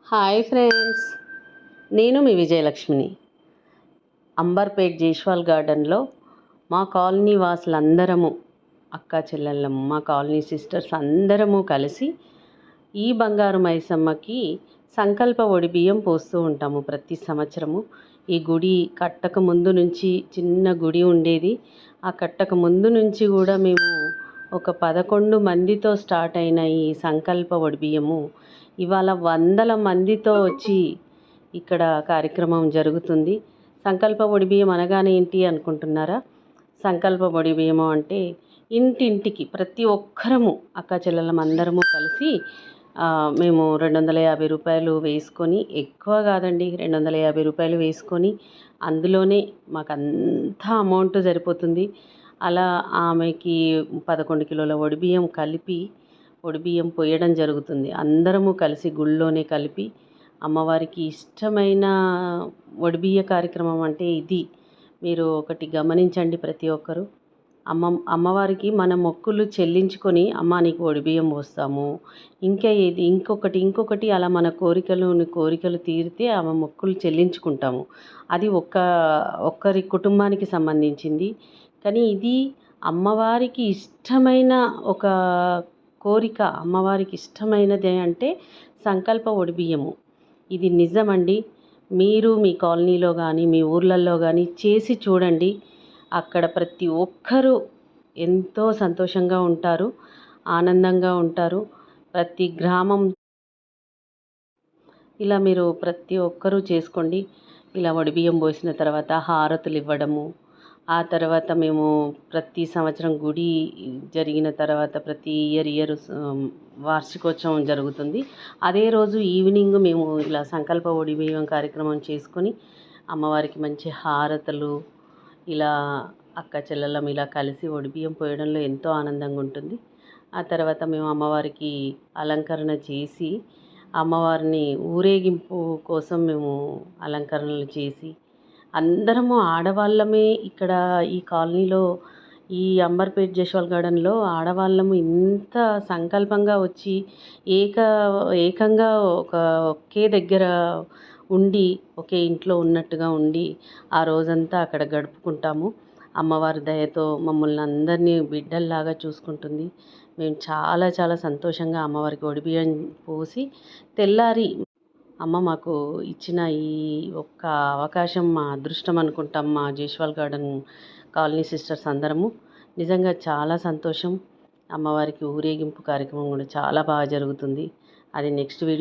Hi friends, నేను మీ విజయలక్ష్మిని. అంబర్పేట్ జైష్వాల్ గార్డెన్లో మా కాలనీ వాసులందరము, అక్క చెల్లెళ్ళము, మా కాలనీ సిస్టర్స్ అందరము కలిసి ఈ బంగారు మైసమ్మకి సంకల్ప ఒడిబియ్యం పోస్తూ ఉంటాము ప్రతి సంవత్సరము. ఈ గుడి కట్టక ముందు నుంచి చిన్న గుడి ఉండేది. ఆ కట్టక ముందు నుంచి కూడా మేము ఒక 11 మందితో స్టార్ట్ అయిన ఈ సంకల్ప ఒడిబియ్యము ఇవాళ వందల మందితో వచ్చి ఇక్కడ కార్యక్రమం జరుగుతుంది. సంకల్ప ఒడిబియ్యం అనగానే ఏంటి అనుకుంటున్నారా? సంకల్ప ఒడిబియ్యము అంటే ఇంటింటికి ప్రతి ఒక్కరము అక్క చెల్లెలం అందరము కలిసి మేము 250 రూపాయలు వేసుకొని, ఎక్కువ కాదండి, 250 రూపాయలు వేసుకొని అందులోనే మాకు అంతా అమౌంట్ సరిపోతుంది. అలా ఆమెకి 11 కిలోల ఒడిబియ్యం కలిపి ఒడిబియ్యం పోయడం జరుగుతుంది. అందరము కలిసి గుళ్ళోనే కలిపి అమ్మవారికి ఇష్టమైన ఒడిబియ్య కార్యక్రమం అంటే ఇది. మీరు ఒకటి గమనించండి ప్రతి ఒక్కరు. అమ్మవారికి మన మొక్కులు చెల్లించుకొని, అమ్మ నీకు ఒడిబియ్యం పోస్తాము, ఇంకా ఏది ఇంకొకటి అలా మన కోరికలు తీరితే ఆమె మొక్కులు చెల్లించుకుంటాము. అది ఒక్కరి కుటుంబానికి సంబంధించింది. కానీ ఇది అమ్మవారికి ఇష్టమైన ఒక కోరిక. అమ్మవారికి ఇష్టమైనది అంటే సంకల్ప ఒడిబియ్యము. ఇది నిజమండి. మీరు మీ కాలనీలో కానీ మీ ఊర్లలో కానీ చేసి చూడండి. అక్కడ ప్రతి ఒక్కరూ ఎంతో సంతోషంగా ఉంటారు, ఆనందంగా ఉంటారు. ప్రతి గ్రామం ఇలా మీరు ప్రతి ఒక్కరూ చేసుకోండి. ఇలా ఒడిబియ్యం పోసిన తర్వాత హారతులు ఇవ్వడము, ఆ తర్వాత మేము ప్రతి సంవత్సరం గుడి జరిగిన తర్వాత ప్రతి ఇయర్ వార్షికోత్సవం జరుగుతుంది. అదే రోజు ఈవినింగ్ మేము ఇలా సంకల్ప ఒడిబియ్యం కార్యక్రమం చేసుకొని అమ్మవారికి మంచి హారతులు, ఇలా అక్క చెల్లెళ్ళం ఇలా కలిసి ఒడిబియ్యం పోయడంలో ఎంతో ఆనందంగా ఉంటుంది. ఆ తర్వాత మేము అమ్మవారికి అలంకరణ చేసి, అమ్మవారిని ఊరేగింపు కోసం మేము అలంకరణలు చేసి, అందరము ఆడవాళ్ళమే ఇక్కడ ఈ కాలనీలో, ఈ అంబర్పేట్ జైష్వాల్ గార్డెన్లో ఆడవాళ్ళము ఇంత సంకల్పంగా వచ్చి ఏకంగా ఒకే దగ్గర ఉండి, ఒకే ఇంట్లో ఉన్నట్టుగా ఉండి ఆ రోజంతా అక్కడ గడుపుకుంటాము. అమ్మవారి దయతో మమ్మల్ని అందరినీ బిడ్డల్లాగా చూసుకుంటుంది. మేము చాలా చాలా సంతోషంగా అమ్మవారికి ఒడిబియ్యం పోసి తెల్లారి అమ్మ మాకు ఇచ్చిన ఈ ఒక్క అవకాశం మా అదృష్టం అనుకుంటాం. మా జైష్వాల్ గార్డెన్ కాలనీ సిస్టర్స్ అందరము నిజంగా చాలా సంతోషం. అమ్మవారికి ఊరేగింపు కార్యక్రమం కూడా చాలా బాగా జరుగుతుంది. అది నెక్స్ట్ వీడియో